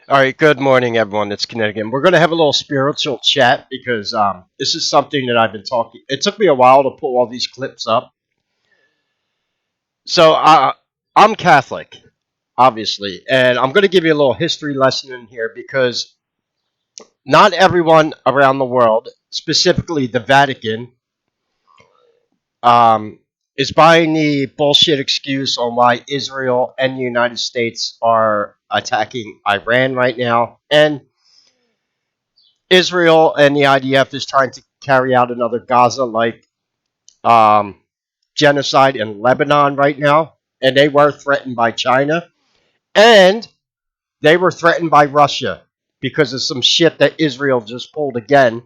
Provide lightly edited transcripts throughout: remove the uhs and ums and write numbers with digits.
All right, good morning, everyone. It's Kinninigan. We're going to have a little spiritual chat because this is something that I've been talking. It took me a while to pull all these clips up. So I'm Catholic, obviously, and I'm going to give you a little history lesson in here because not everyone around the world, specifically the Vatican, um, is buying the bullshit excuse on why Israel and the United States are attacking Iran right now, and Israel and the IDF is trying to carry out another Gaza-like um, genocide in Lebanon right now, and they were threatened by China, and they were threatened by Russia because of some shit that Israel just pulled again.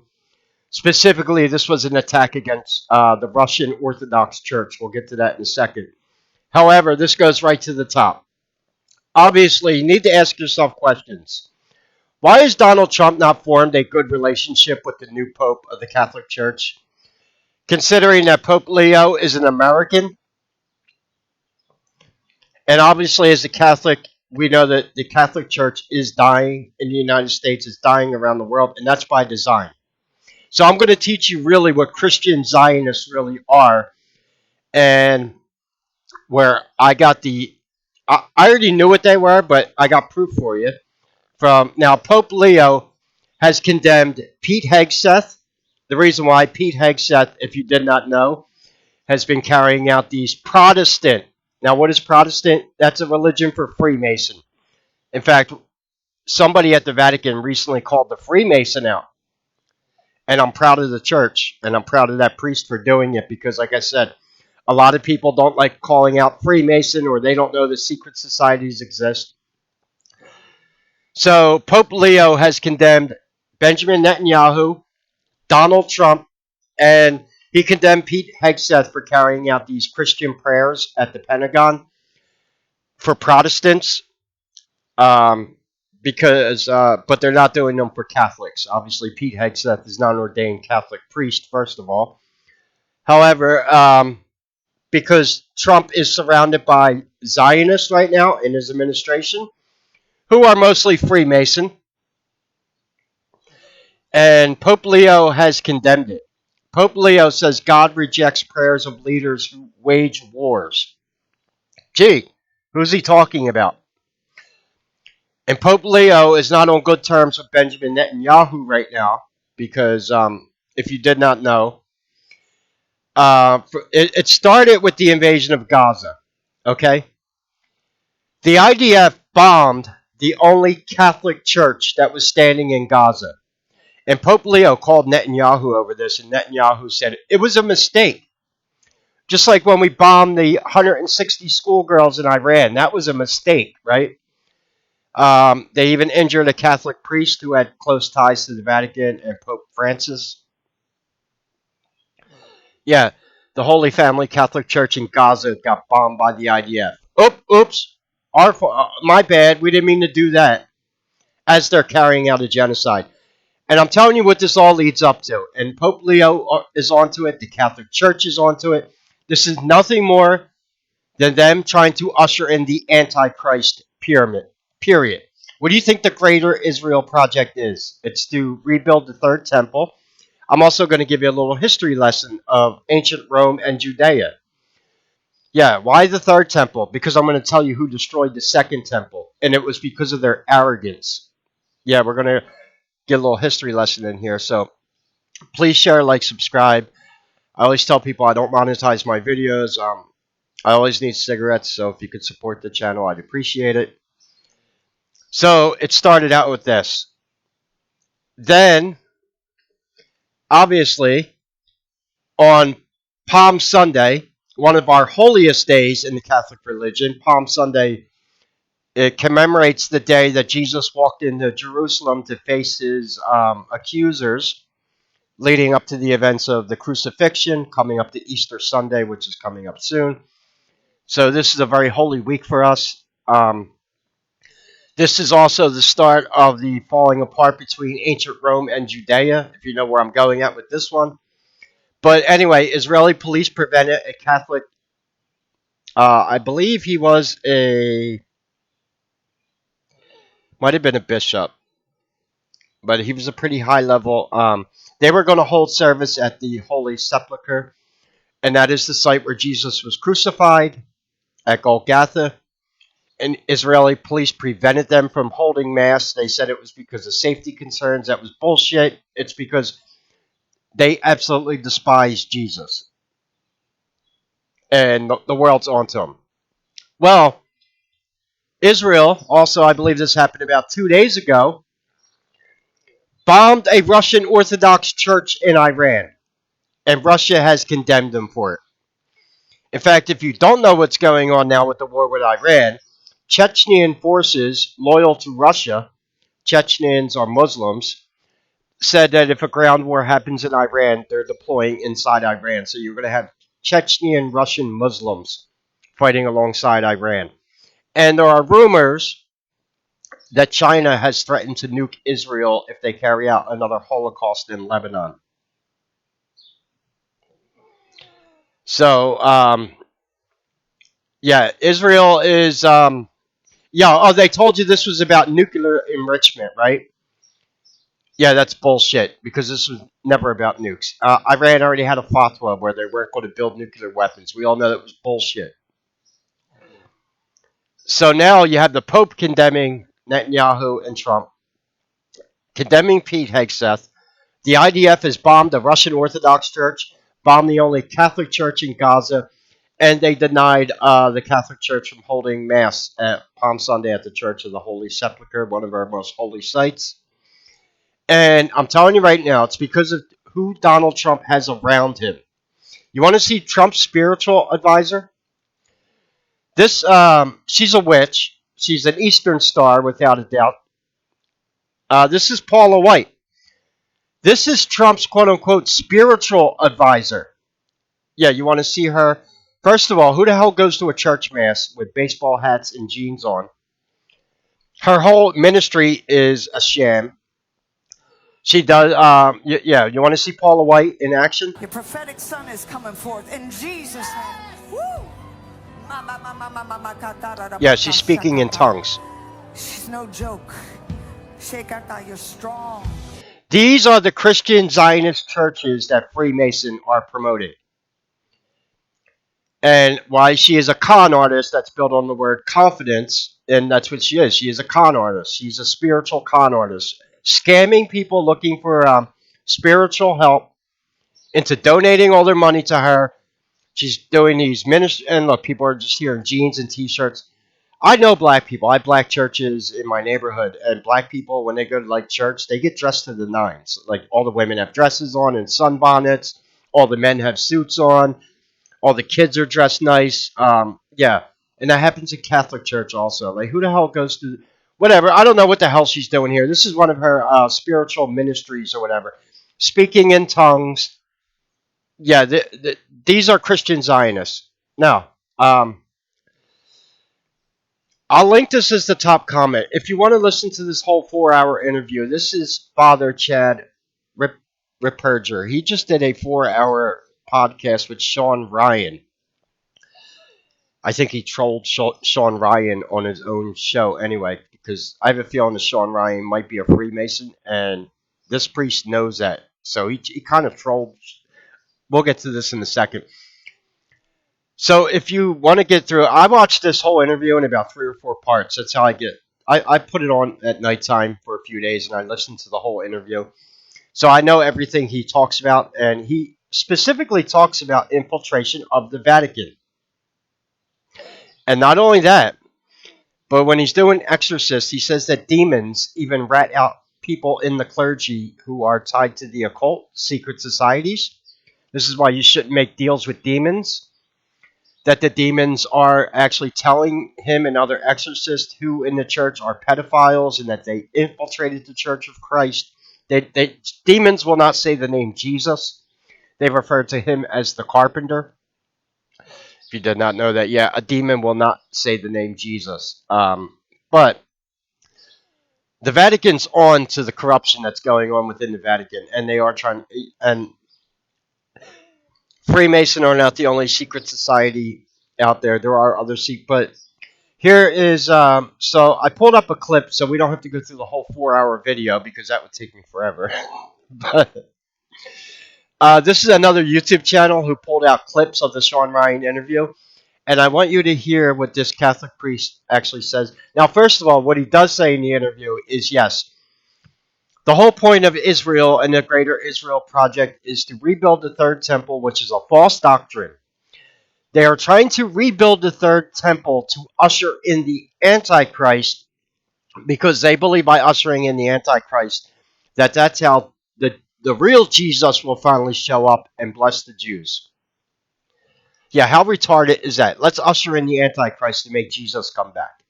Specifically, this was an attack against the Russian Orthodox Church. We'll get to that in a second. However, this goes right to the top. Obviously, you need to ask yourself questions. Why has Donald Trump not formed a good relationship with the new Pope of the Catholic Church? Considering that Pope Leo is an American, and obviously as a Catholic, we know that the Catholic Church is dying in the United States, is dying around the world, and that's by design. So I'm going to teach you really what Christian Zionists really are, and where I got I already knew what they were, but I got proof for you. From now, Pope Leo has condemned Pete Hegseth. The reason why Pete Hegseth, if you did not know, has been carrying out these Protestant. Now, what is Protestant? That's a religion for Freemason. In fact, somebody at the Vatican recently called the Freemason out. And I'm proud of the church, and I'm proud of that priest for doing it because, like I said, a lot of people don't like calling out Freemason or they don't know that secret societies exist. So, Pope Leo has condemned Benjamin Netanyahu, Donald Trump, and he condemned Pete Hegseth for carrying out these Christian prayers at the Pentagon for Protestants, um, but they're not doing them for Catholics. Obviously, Pete Hegseth is not an ordained Catholic priest, first of all. However, because Trump is surrounded by Zionists right now in his administration, who are mostly Freemason, and Pope Leo has condemned it. Pope Leo says God rejects prayers of leaders who wage wars. Gee, who's he talking about? And Pope Leo is not on good terms with Benjamin Netanyahu right now because, if you did not know, it started with the invasion of Gaza. Okay, the IDF bombed the only Catholic church that was standing in Gaza, and Pope Leo called Netanyahu over this, and Netanyahu said it was a mistake. Just like when we bombed the 160 schoolgirls in Iran, that was a mistake, right? They even injured a Catholic priest who had close ties to the Vatican and Pope Francis. Yeah, the Holy Family Catholic Church in Gaza got bombed by the IDF. Oops. My bad. We didn't mean to do that. As they're carrying out a genocide. And I'm telling you what this all leads up to. And Pope Leo is onto it. The Catholic Church is onto it. This is nothing more than them trying to usher in the antichrist pyramid. Period. What do you think the Greater Israel Project is? It's to rebuild the third temple. I'm also going to give you a little history lesson of ancient Rome and Judea. Yeah, why the third temple? Because I'm going to tell you who destroyed the second temple, and it was because of their arrogance. Yeah, we're going to get a little history lesson in here. So please share, like, subscribe. I always tell people I don't monetize my videos. I always need cigarettes, so if you could support the channel, I'd appreciate it. So it started out with this. Then, obviously, on Palm Sunday, one of our holiest days in the Catholic religion, Palm Sunday, it commemorates the day that Jesus walked into Jerusalem to face his accusers, leading up to the events of the crucifixion, coming up to Easter Sunday, which is coming up soon. So this is a very holy week for us. This is also the start of the falling apart between ancient Rome and Judea, if you know where I'm going at with this one. But anyway, Israeli police prevented a Catholic, I believe he was a Might have been a bishop, but he was a pretty high level. They were going to hold service at the Holy Sepulchre, and that is the site where Jesus was crucified at Golgotha. And Israeli police prevented them from holding mass. They said it was because of safety concerns. That was bullshit. It's because they absolutely despise Jesus, and the world's onto him. Well, Israel also, I believe this happened about 2 days ago, bombed a Russian Orthodox church in Iran, and Russia has condemned them for it. In fact, if you don't know what's going on now with the war with Iran, Chechnyan forces loyal to Russia, Chechens are Muslims, said that if a ground war happens in Iran, they're deploying inside Iran. So you're going to have Chechnyan Russian Muslims fighting alongside Iran. And there are rumors that China has threatened to nuke Israel if they carry out another Holocaust in Lebanon. So, yeah, Israel is, yeah, oh, they told you this was about nuclear enrichment, right? Yeah, that's bullshit because this was never about nukes. Iran already had a fatwa where they weren't going to build nuclear weapons. We all know that was bullshit. So now you have the Pope condemning Netanyahu and Trump, condemning Pete Hegseth. The IDF has bombed the Russian Orthodox Church, bombed the only Catholic church in Gaza, and they denied the Catholic Church from holding Mass at Palm Sunday at the Church of the Holy Sepulchre, one of our most holy sites. And I'm telling you right now, it's because of who Donald Trump has around him. You want to see Trump's spiritual advisor? This, she's a witch. She's an Eastern Star, without a doubt. This is Paula White. This is Trump's quote-unquote spiritual advisor. Yeah, you want to see her? First of all, who the hell goes to a church mass with baseball hats and jeans on? Her whole ministry is a sham. She does, yeah, you want to see Paula White in action? Your prophetic son is coming forth in Jesus' name. Woo! Yeah, she's speaking in tongues. She's no joke. Shekata, you're strong. These are the Christian Zionist churches that Freemason are promoting. And why she is a con artist that's built on the word confidence, and that's what she is. She is a con artist. She's a spiritual con artist, scamming people looking for spiritual help into donating all their money to her. She's doing these ministries, and look, people are just here in jeans and t-shirts. I know black people. I have black churches in my neighborhood, and black people, when they go to like church, they get dressed to the nines. Like all the women have dresses on and sunbonnets. All the men have suits on. All the kids are dressed nice. Yeah, and that happens in Catholic Church also. Like, who the hell goes to whatever? I don't know what the hell she's doing here. This is one of her spiritual ministries or whatever. Speaking in tongues. Yeah, these are Christian Zionists. Now, I'll link this as the top comment. If you want to listen to this whole 4-hour interview, this is Father Chad Ripperger. He just did a 4-hour podcast with Sean Ryan. I think he trolled Sean Ryan on his own show anyway, because I have a feeling that Sean Ryan might be a Freemason, and this priest knows that. So he kind of trolled. We'll get to this in a second. So if you want to get through, I watched this whole interview in about 3 or 4 parts. That's how I get. I put it on at nighttime for a few days, and I listened to the whole interview. So I know everything he talks about, and he specifically talks about infiltration of the Vatican. And not only that, but when he's doing exorcists, he says that demons even rat out people in the clergy who are tied to the occult, secret societies. This is why you shouldn't make deals with demons. That the demons are actually telling him and other exorcists who in the church are pedophiles and that they infiltrated the Church of Christ. Demons will not say the name Jesus. They refer to him as the carpenter. If you did not know that, yeah, a demon will not say the name Jesus. But the Vatican's on to the corruption that's going on within the Vatican, and they are trying. And Freemason are not the only secret society out there. There are other but Here is so I pulled up a clip so we don't have to go through the whole 4 hour video because that would take me forever. But this is another YouTube channel who pulled out clips of the Sean Ryan interview, and I want you to hear what this Catholic priest actually says. Now, first of all, what he does say in the interview is yes, the whole point of Israel and the Greater Israel Project is to rebuild the third temple, which is a false doctrine. They are trying to rebuild the third temple to usher in the Antichrist because they believe by ushering in the Antichrist that that's how the real Jesus will finally show up and bless the Jews. Yeah, how retarded is that? Let's usher in the Antichrist to make Jesus come back.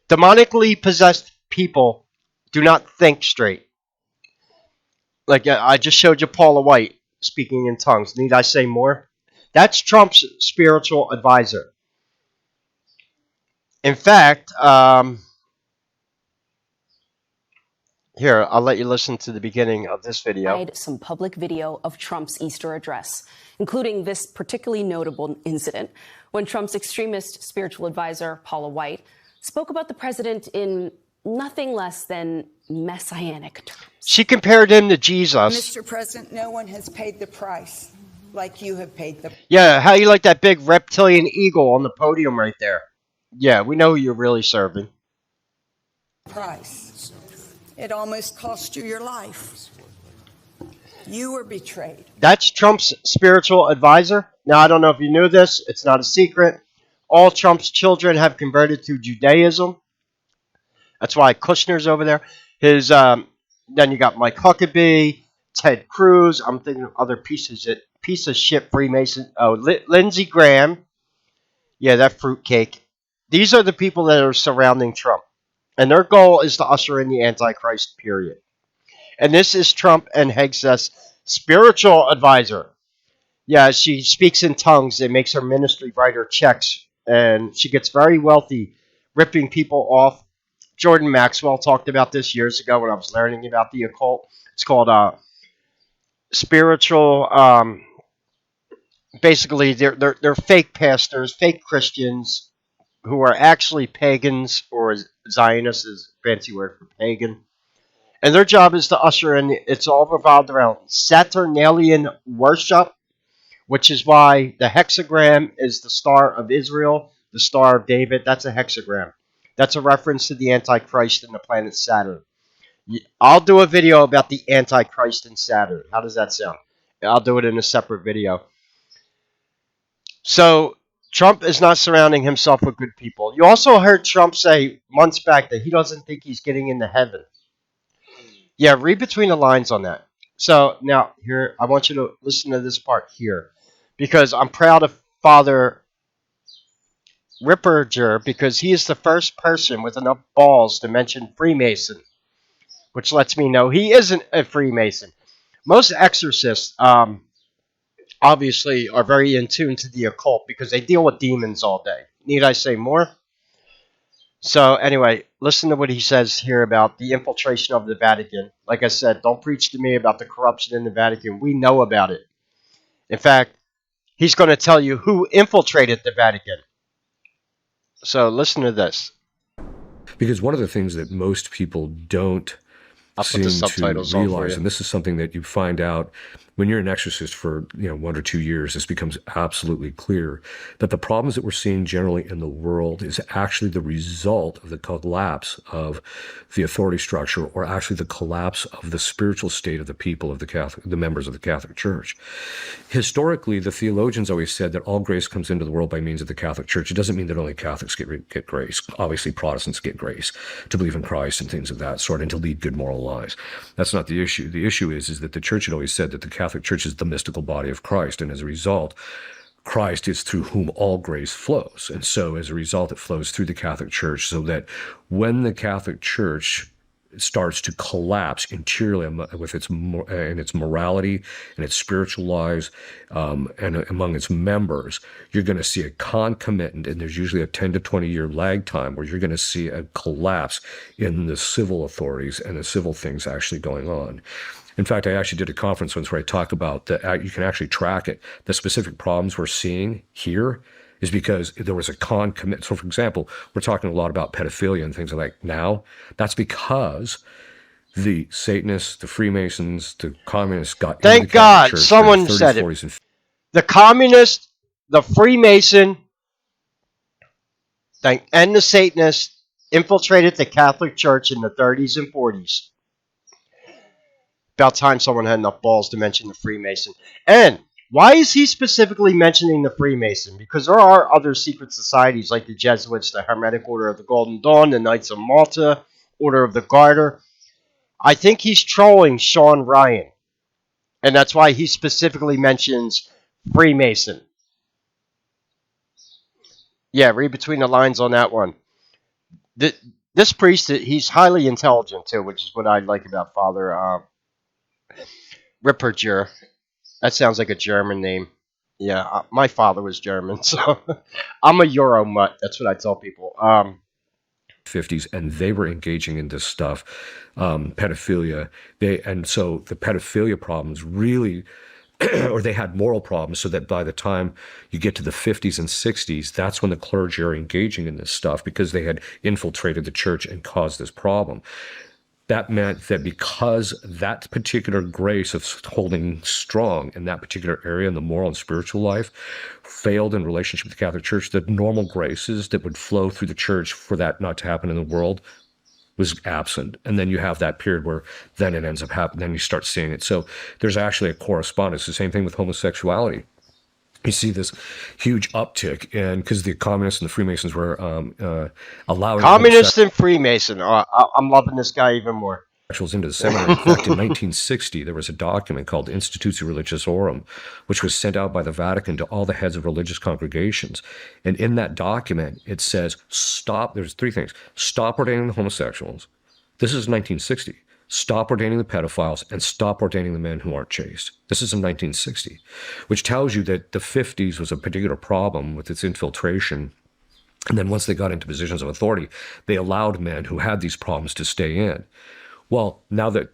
Demonically possessed people do not think straight. Like I just showed you Paula White speaking in tongues. Need I say more? That's Trump's spiritual advisor. In fact, here, I'll let you listen to the beginning of this video. Some public video of Trump's Easter address, including this particularly notable incident when Trump's extremist spiritual advisor, Paula White, spoke about the president in nothing less than messianic terms. She compared him to Jesus. Mr. President, no one has paid the price like you have paid the Yeah, how you like that big reptilian eagle on the podium right there? Yeah, we know who you're really serving. price. It almost cost you your life. You were betrayed. That's Trump's spiritual advisor. Now, I don't know if you knew this. It's not a secret. All Trump's children have converted to Judaism. That's why Kushner's over there. Then you got Mike Huckabee, Ted Cruz. I'm thinking of other piece of shit Freemason. Oh, Lindsey Graham. Yeah, that fruitcake. These are the people that are surrounding Trump. And their goal is to usher in the Antichrist, period. And this is Trump and Hegseth's spiritual advisor. Yeah, she speaks in tongues. It makes her ministry write her checks. And she gets very wealthy ripping people off. Jordan Maxwell talked about this years ago when I was learning about the occult. It's called spiritual. Basically, they're fake pastors, fake Christians who are actually pagans, or Zionists is a fancy word for pagan. And their job is to usher in, it's all revolved around Saturnalian worship, which is why the hexagram is the Star of Israel, the Star of David. That's a hexagram. That's a reference to the Antichrist and the planet Saturn. I'll do a video about the Antichrist and Saturn. How does that sound? I'll do it in a separate video. So, Trump is not surrounding himself with good people. You also heard Trump say months back that he doesn't think he's getting into heaven. Yeah, read between the lines on that. So, now, here, I want you to listen to this part here. Because I'm proud of Father Ripperger, because he is the first person with enough balls to mention Freemason. Which lets me know he isn't a Freemason. Most exorcists, obviously are very in tune to the occult because they deal with demons all day. Need I say more? So anyway, listen to what he says here about the infiltration of the Vatican. Like I said, don't preach to me about the corruption in the Vatican. We know about it. In fact, he's going to tell you who infiltrated the Vatican. So listen to this. Because one of the things that most people don't seem to realize, and this is something that you find out when you're an exorcist for 1 or 2 years, this becomes absolutely clear that the problems that we're seeing generally in the world is actually the result of the collapse of the authority structure, or actually the collapse of the spiritual state of the people of the members of the Catholic Church. Historically, the theologians always said that all grace comes into the world by means of the Catholic Church. It doesn't mean that only Catholics get grace. Obviously, Protestants get grace to believe in Christ and things of that sort, and to lead good moral lives. That's not the issue. The issue is that the Church had always said that the Catholic Church is the mystical body of Christ, and as a result, Christ is through whom all grace flows. And so as a result, it flows through the Catholic Church, so that when the Catholic Church starts to collapse interiorly with its morality and its spiritual lives, and among its members, you're going to see a concomitant, and there's usually a 10 to 20 year lag time where you're going to see a collapse in the civil authorities and the civil things actually going on. In fact, I actually did a conference once where I talked about that you can actually track it. The specific problems we're seeing here is because there was a commit. So, for example, we're talking a lot about pedophilia and things like that now. That's because the Satanists, the Freemasons, the communists got into the Thank Catholic God Church someone in the 30s, said it. 40s, and The communist, the Freemason, and the Satanist infiltrated the Catholic Church in the 30s and 40s. About time someone had enough balls to mention the Freemason. And why is he specifically mentioning the Freemason? Because there are other secret societies like the Jesuits, the Hermetic Order of the Golden Dawn, the Knights of Malta, Order of the Garter. I think he's trolling Sean Ryan. And that's why he specifically mentions Freemason. Yeah, read between the lines on that one. This priest, he's highly intelligent too, which is what I like about Father Ripperger. That sounds like a German name. Yeah, my father was German, so I'm a Euro mutt. That's what I tell people. 50s, and they were engaging in this stuff, pedophilia. And so the pedophilia problems really, or they had moral problems, so that by the time you get to the 50s and 60s, that's when the clergy are engaging in this stuff because they had infiltrated the church and caused this problem. That meant that because that particular grace of holding strong in that particular area in the moral and spiritual life failed in relationship with the Catholic Church, the normal graces that would flow through the church for that not to happen in the world was absent. And then you have that period where then it ends up happening, then you start seeing it. So there's actually a correspondence. The same thing with homosexuality. You see this huge uptick, and because the communists and the Freemasons were allowing Communist and Freemason. Oh, I'm loving this guy even more. homosexuals into the seminary. In fact, in 1960, there was a document called Institutio Religiosorum, which was sent out by the Vatican to all the heads of religious congregations. And in that document, it says, stop, there's three things. Stop ordaining the homosexuals. This is 1960. Stop ordaining the pedophiles and stop ordaining the men who aren't chaste. This is in 1960, which tells you that the 50s was a particular problem with its infiltration. And then once they got into positions of authority, they allowed men who had these problems to stay in. Well,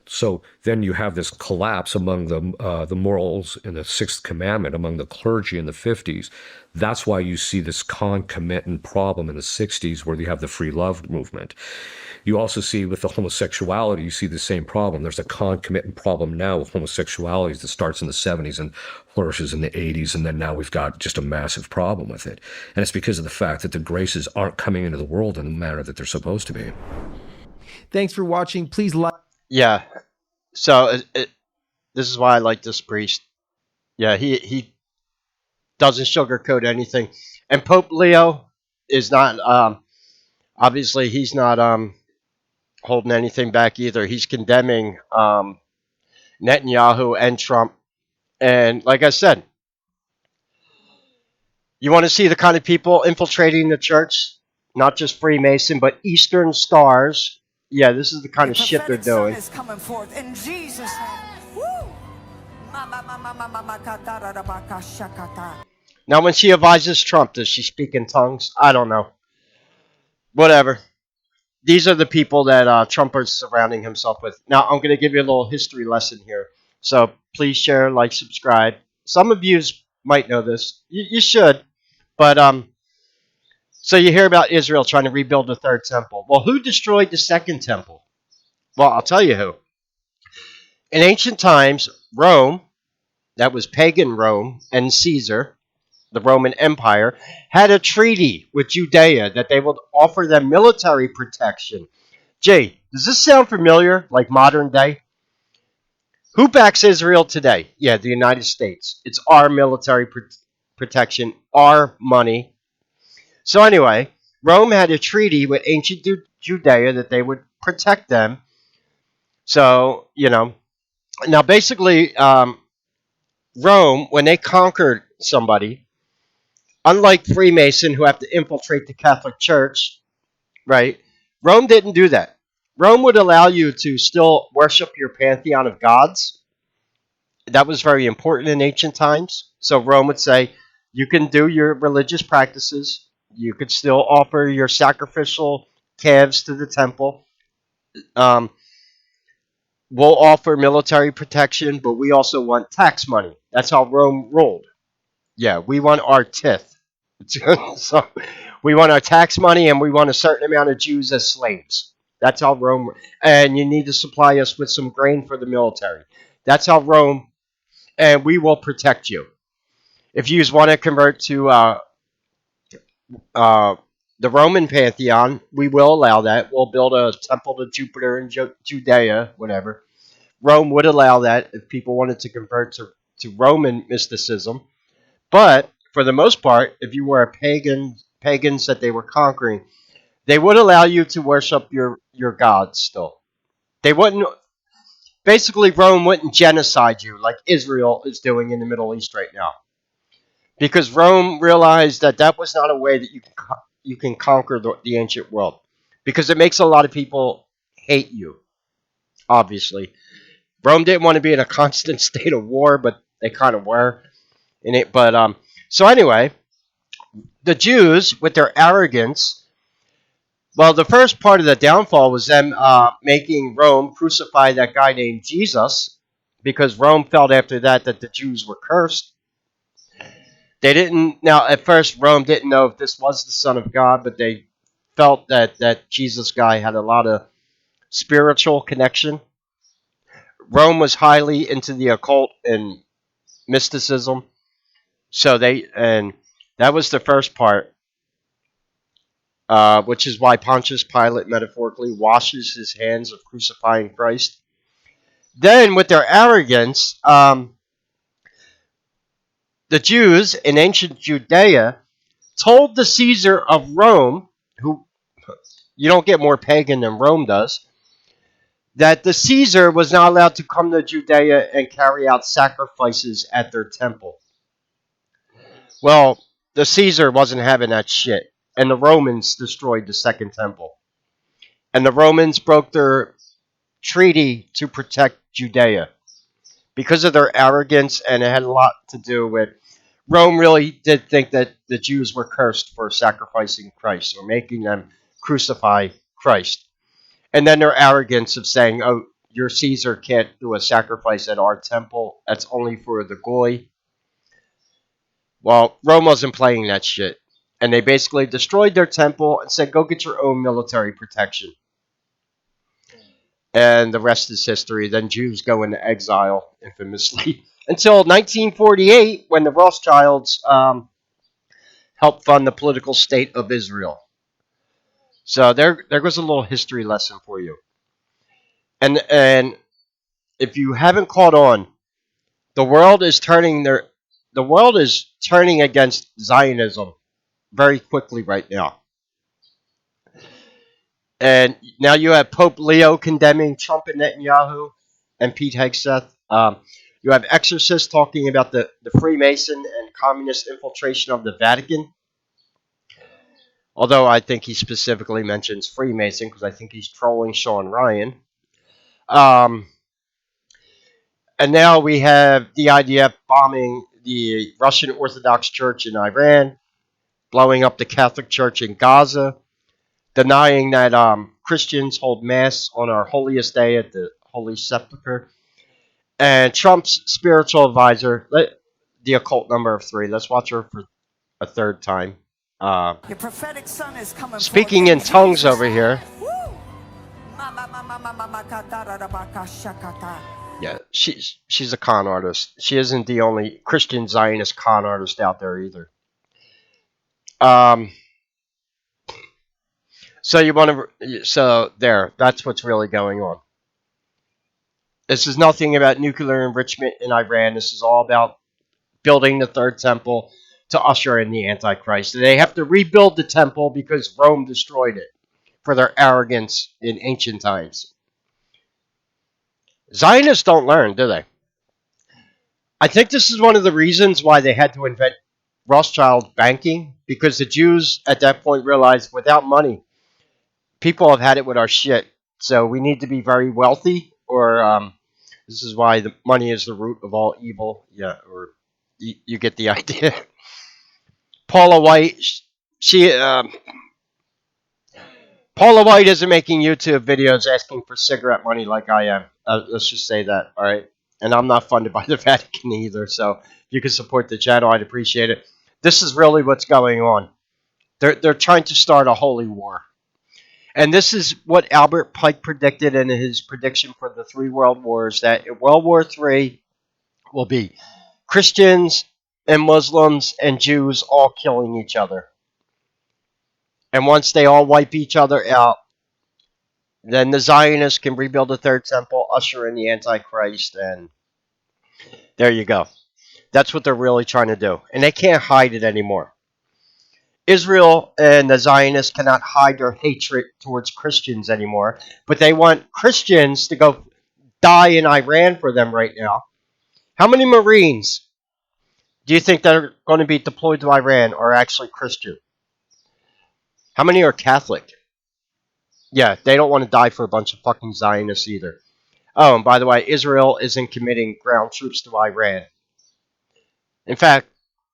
so then you have this collapse among the morals in the Sixth Commandment among the clergy in the 50s. That's why you see this concomitant problem in the 60s where you have the free love movement. You also see with the homosexuality, you see the same problem. There's a concomitant problem now with homosexuality that starts in the 70s and flourishes in the 80s, and then now we've got just a massive problem with it. And it's because of the fact that the graces aren't coming into the world in the manner that they're supposed to be. Thanks for watching. Please like. Yeah. So this is why I like this priest. Yeah, he doesn't sugarcoat anything. And Pope Leo is not, obviously he's not holding anything back either. He's condemning Netanyahu and Trump. And like I said, you want to see the kind of people infiltrating the church? Not just Freemason, but Eastern Stars. Yeah, this is the kind of shit they're doing. Is coming forth in Jesus' name. Woo! Now, when she advises Trump, does she speak in tongues? I don't know. Whatever. These are the people that Trump is surrounding himself with. Now, I'm going to give you a little history lesson here. So please share, like, subscribe. Some of you might know this. You should. But so you hear about Israel trying to rebuild the third temple. Well, who destroyed the second temple? Well, I'll tell you who. In ancient times, Rome, that was pagan Rome, and Caesar, the Roman Empire, had a treaty with Judea that they would offer them military protection. Jay, does this sound familiar, like modern day? Who backs Israel today? Yeah, the United States. It's our military protection, our money. So anyway, Rome had a treaty with ancient Judea that they would protect them. So, now basically, Rome, when they conquered somebody, unlike Freemason who have to infiltrate the Catholic Church, right? Rome didn't do that. Rome would allow you to still worship your pantheon of gods. That was very important in ancient times. So Rome would say, you can do your religious practices. You could still offer your sacrificial calves to the temple. We'll offer military protection, but we also want tax money. That's how Rome rolled. Yeah, we want our tithe. So we want our tax money, and we want a certain amount of Jews as slaves. That's how Rome. And you need to supply us with some grain for the military. That's how Rome. And we will protect you. If you want to convert to uh, the Roman pantheon, we will allow that. We'll build a temple to Jupiter in Judea, whatever. Rome would allow that if people wanted to convert to Roman mysticism. But for the most part, if you were a pagans that they were conquering, they would allow you to worship your gods still. They wouldn't. Basically, Rome wouldn't genocide you like Israel is doing in the Middle East right now, because Rome realized that that was not a way that you can conquer the ancient world, because it makes a lot of people hate you. Obviously, Rome didn't want to be in a constant state of war, but they kind of were in it. But so anyway, the Jews with their arrogance. Well, the first part of the downfall was them making Rome crucify that guy named Jesus, because Rome felt after that the Jews were cursed. They didn't. Now, at first, Rome didn't know if this was the Son of God, but they felt that Jesus guy had a lot of spiritual connection. Rome was highly into the occult and mysticism, so and that was the first part, which is why Pontius Pilate metaphorically washes his hands of crucifying Christ. Then, with their arrogance, the Jews in ancient Judea told the Caesar of Rome, who you don't get more pagan than Rome does, that the Caesar was not allowed to come to Judea and carry out sacrifices at their temple. Well, the Caesar wasn't having that shit, and the Romans destroyed the second temple. And the Romans broke their treaty to protect Judea because of their arrogance, and it had a lot to do with Rome really did think that the Jews were cursed for sacrificing Christ or making them crucify Christ. And then their arrogance of saying, oh, your Caesar can't do a sacrifice at our temple. That's only for the Goy. Well, Rome wasn't playing that shit. And they basically destroyed their temple and said, go get your own military protection. And the rest is history. Then Jews go into exile, infamously, until 1948, when the Rothschilds helped fund the political state of Israel. So there goes a little history lesson for you. And if you haven't caught on, the world is turning against Zionism very quickly right now. And now you have Pope Leo condemning Trump and Netanyahu and Pete Hegseth. You have exorcists talking about the Freemason and communist infiltration of the Vatican. Although I think he specifically mentions Freemason because I think he's trolling Sean Ryan. And now we have the IDF bombing the Russian Orthodox Church in Iran, blowing up the Catholic Church in Gaza, denying that Christians hold Mass on our holiest day at the Holy Sepulchre. And Trump's spiritual advisor, the occult number of 3. Let's watch her for a third time. Your prophetic son is coming Speaking forth in tongues over here. Yeah, she's a con artist. She isn't the only Christian Zionist con artist out there either. So that's what's really going on. This is nothing about nuclear enrichment in Iran. This is all about building the third temple to usher in the Antichrist. They have to rebuild the temple because Rome destroyed it for their arrogance in ancient times. Zionists don't learn, do they? I think this is one of the reasons why they had to invent Rothschild banking, because the Jews at that point realized without money, people have had it with our shit. So we need to be very wealthy, or this is why the money is the root of all evil. Yeah, or you get the idea. Paula White, Paula White isn't making YouTube videos asking for cigarette money like I am. Let's just say that, all right? And I'm not funded by the Vatican either, so if you could support the channel, I'd appreciate it. This is really what's going on. They're trying to start a holy war. And this is what Albert Pike predicted in his prediction for the three world wars, that World War III will be Christians and Muslims and Jews all killing each other. And once they all wipe each other out, then the Zionists can rebuild the third temple, usher in the Antichrist, and there you go. That's what they're really trying to do. And they can't hide it anymore. Israel and the Zionists cannot hide their hatred towards Christians anymore, but they want Christians to go die in Iran for them right now. How many Marines do you think that are going to be deployed to Iran are actually Christian? How many are Catholic? Yeah, they don't want to die for a bunch of fucking Zionists either. Oh, and by the way, Israel isn't committing ground troops to Iran. In fact,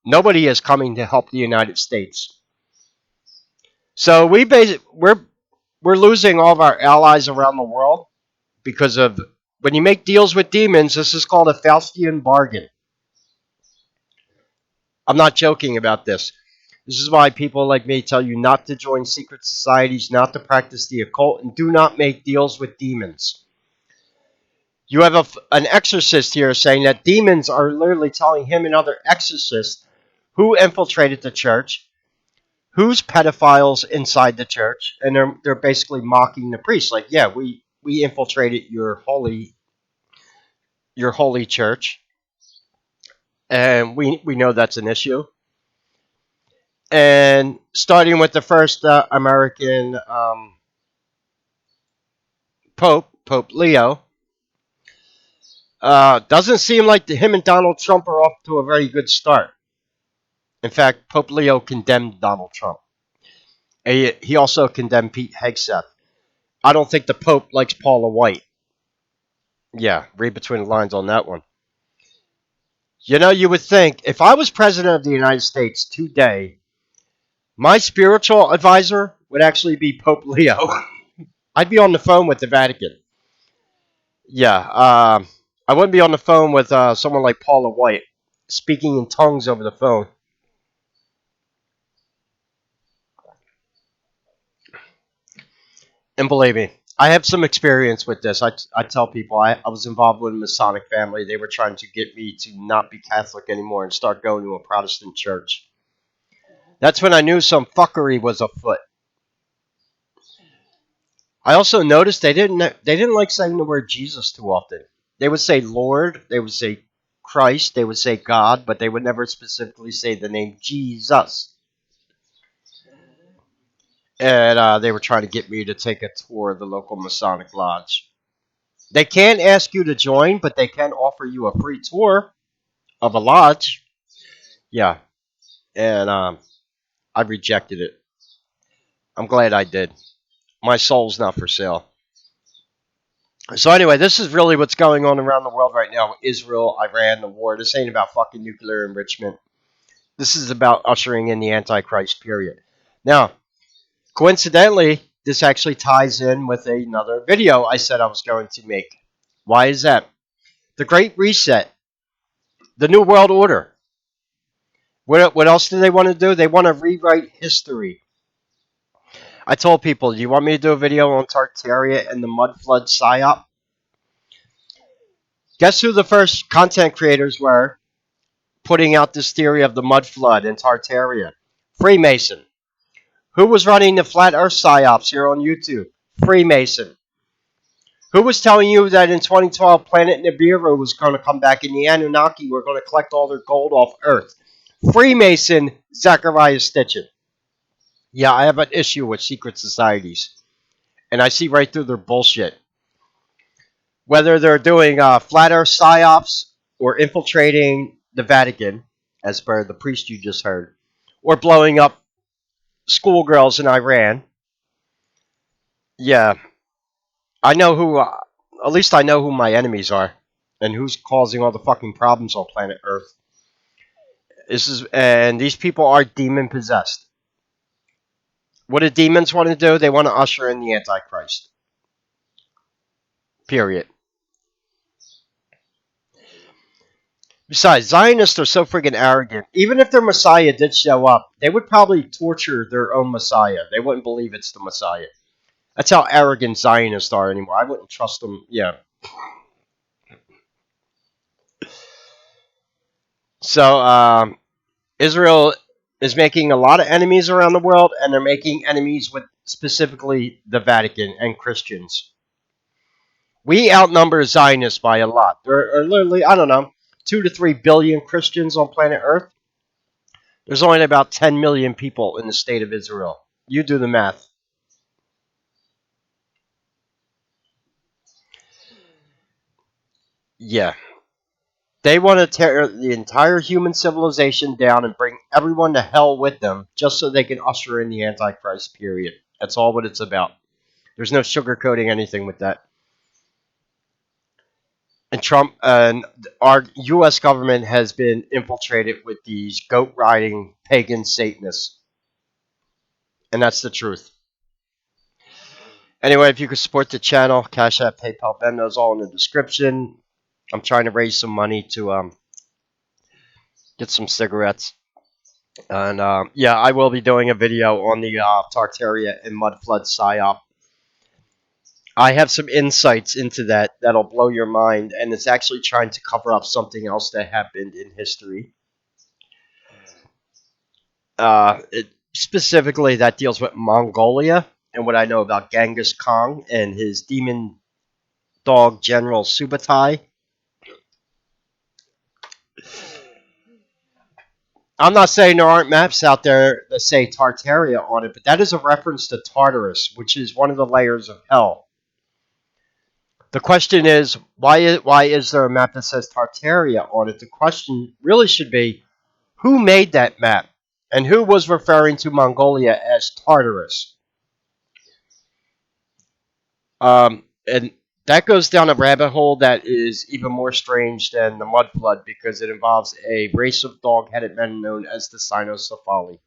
nobody is coming to help the United States. So we're losing all of our allies around the world because of when you make deals with demons. This is called a Faustian bargain. I'm not joking about this. This is why people like me tell you not to join secret societies, not to practice the occult, and do not make deals with demons. You have an exorcist here saying that demons are literally telling him and other exorcists who infiltrated the church, who's pedophiles inside the church, and they're basically mocking the priests. Like, yeah, we infiltrated your holy church, and we know that's an issue. And starting with the first American Pope Leo, doesn't seem like him and Donald Trump are off to a very good start. In fact, Pope Leo condemned Donald Trump. He also condemned Pete Hegseth. I don't think the Pope likes Paula White. Yeah, read between the lines on that one. You know, you would think, if I was president of the United States today, my spiritual advisor would actually be Pope Leo. I'd be on the phone with the Vatican. Yeah, I wouldn't be on the phone with someone like Paula White, speaking in tongues over the phone. And believe me, I have some experience with this. I tell people I was involved with a Masonic family. They were trying to get me to not be Catholic anymore and start going to a Protestant church. That's when I knew some fuckery was afoot. I also noticed they didn't like saying the word Jesus too often. They would say Lord, they would say Christ, they would say God, but they would never specifically say the name Jesus. And they were trying to get me to take a tour of the local Masonic lodge. They can't ask you to join, but they can offer you a free tour of a lodge. Yeah, and I rejected it. I'm glad I did. My soul's not for sale. So anyway, this is really what's going on around the world right now. Israel, Iran, the war. This ain't about fucking nuclear enrichment. This is about ushering in the Antichrist, period. Now, coincidentally, this actually ties in with another video I said I was going to make. Why is that? The Great Reset. The New World Order. What else do they want to do? They want to rewrite history. I told people, do you want me to do a video on Tartaria and the mud flood psyop? Guess who the first content creators were putting out this theory of the mud flood in Tartaria? Freemason. Who was running the flat earth psyops here on YouTube? Freemason. Who was telling you that in 2012 planet Nibiru was going to come back and the Anunnaki were going to collect all their gold off Earth? Freemason Zachariah Stitchin. Yeah, I have an issue with secret societies. And I see right through their bullshit. Whether they're doing flat earth psyops or infiltrating the Vatican, as per the priest you just heard, or blowing up schoolgirls in Iran. Yeah, I know who, at least I know who my enemies are and who's causing all the fucking problems on planet Earth. And these people are demon possessed. What do demons want to do? They want to usher in the Antichrist. Period. Besides, Zionists are so freaking arrogant. Even if their Messiah did show up, they would probably torture their own Messiah. They wouldn't believe it's the Messiah. That's how arrogant Zionists are anymore. I wouldn't trust them. Yeah. So, Israel is making a lot of enemies around the world, and they're making enemies with specifically the Vatican and Christians. We outnumber Zionists by a lot. There are literally, I don't know, 2 to 3 billion Christians on planet Earth. There's only about 10 million people in the state of Israel. You do the math. Yeah. They want to tear the entire human civilization down and bring everyone to hell with them just so they can usher in the Antichrist, period. That's all what it's about. There's no sugarcoating anything with that. And Trump and our U.S. government has been infiltrated with these goat riding pagan Satanists. And that's the truth. Anyway, if you could support the channel, Cash App, PayPal, Vemno is all in the description. I'm trying to raise some money to get some cigarettes. And yeah, I will be doing a video on the Tartaria and Mud Flood PSYOP. I have some insights into that that'll blow your mind, and it's actually trying to cover up something else that happened in history. Specifically, that deals with Mongolia and what I know about Genghis Khan and his demon dog General Subutai. I'm not saying there aren't maps out there that say Tartaria on it, but that is a reference to Tartarus, which is one of the layers of hell. The question is, why is there a map that says Tartaria on it? The question really should be, who made that map? And who was referring to Mongolia as Tartarus? And that goes down a rabbit hole that is even more strange than the mud flood because it involves a race of dog-headed men known as the Cynocephali,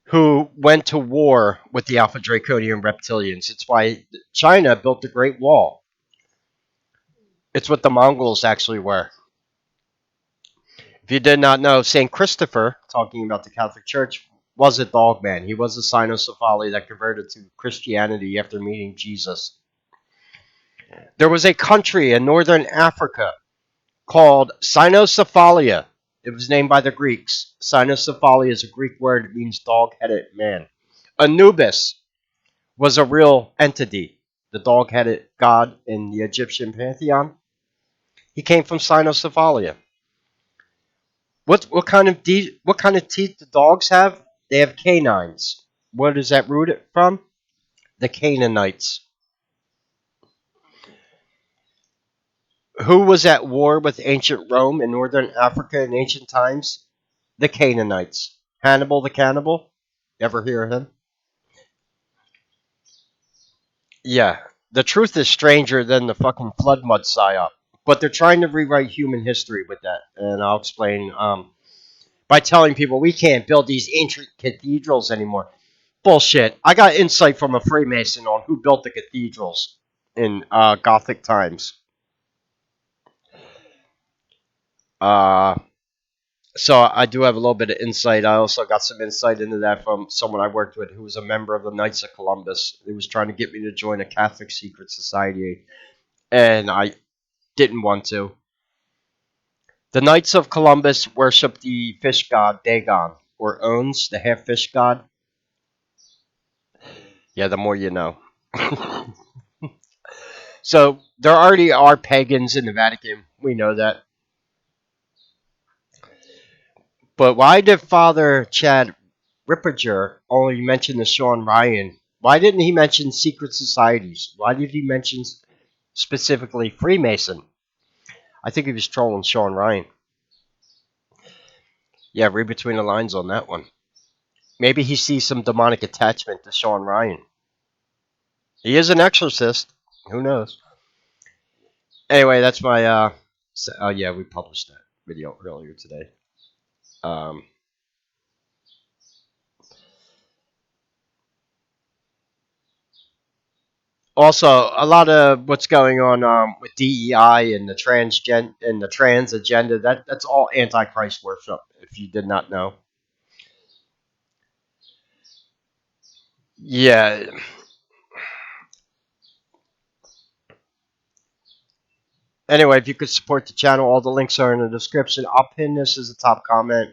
who went to war with the Alpha Draconian reptilians. It's why China built the Great Wall. It's what the Mongols actually were. If you did not know, St. Christopher, talking about the Catholic Church, was a dog man. He was a Cynocephali that converted to Christianity after meeting Jesus. There was a country in northern Africa called Cynocephalia. It was named by the Greeks. Cynocephalia is a Greek word. It means dog-headed man. Anubis was a real entity, the dog-headed god in the Egyptian pantheon. He came from Cynocephalia. What kind of teeth do dogs have? They have canines. What is that rooted from? The Canaanites. Who was at war with ancient Rome in northern Africa in ancient times? The Canaanites. Hannibal the cannibal. Ever hear of him? Yeah. The truth is stranger than the fucking flood mud psyop. But they're trying to rewrite human history with that. And I'll explain by telling people we can't build these ancient cathedrals anymore. Bullshit. I got insight from a Freemason on who built the cathedrals in Gothic times. So I do have a little bit of insight. I also got some insight into that from someone I worked with who was a member of the Knights of Columbus. He was trying to get me to join a Catholic secret society, and I didn't want to. The Knights of Columbus worship the fish god Dagon, or Ons, the half fish god. Yeah, the more you know. So there already are pagans in the Vatican. We know that. But why did Father Chad Ripperger only mention the Sean Ryan? Why didn't he mention secret societies? Why did he mention specifically Freemason? I think he was trolling Sean Ryan. Yeah, read between the lines on that one. Maybe he sees some demonic attachment to Sean Ryan. He is an exorcist. Who knows? Anyway, that's my. Oh yeah, we published that video earlier today. Also, a lot of what's going on with DEI and the trans agenda, that's all antichrist worship, if you did not know. Yeah. Anyway, if you could support the channel, all the links are in the description. I'll pin this as a top comment.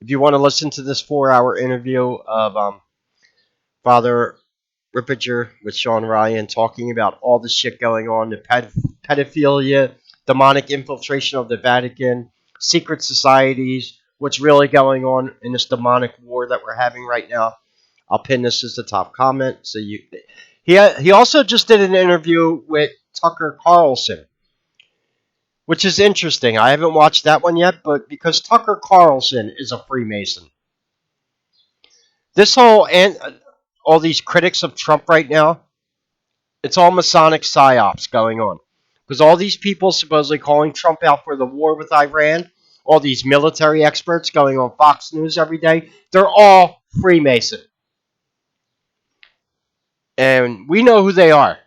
If you want to listen to this 4-hour interview of Father Rippinger with Sean Ryan talking about all the shit going on, the pedophilia, demonic infiltration of the Vatican, secret societies, what's really going on in this demonic war that we're having right now, I'll pin this as the top comment. So he also just did an interview with Tucker Carlson, which is interesting. I haven't watched that one yet, but because Tucker Carlson is a Freemason, this whole and all these critics of Trump right now, it's all Masonic psyops going on. Because all these people supposedly calling Trump out for the war with Iran, all these military experts going on Fox News every day, they're all Freemason. And we know who they are.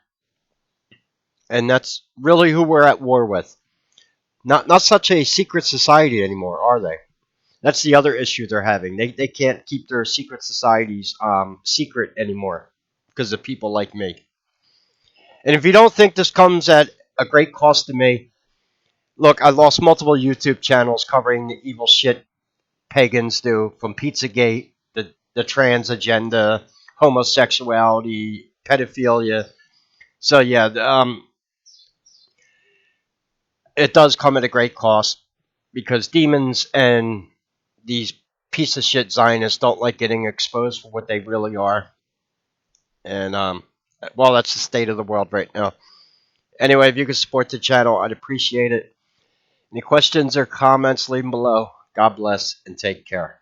And that's really who we're at war with. Not such a secret society anymore, are they? That's the other issue they're having. They can't keep their secret societies secret anymore because of people like me. And if you don't think this comes at a great cost to me, look, I lost multiple YouTube channels covering the evil shit pagans do, from Pizzagate, the trans agenda, homosexuality, pedophilia. So yeah, it does come at a great cost because demons and these piece of shit Zionists don't like getting exposed for what they really are. And well, that's the state of the world right now. Anyway, if you could support the channel, I'd appreciate it. Any questions or comments, leave them below. God bless and take care.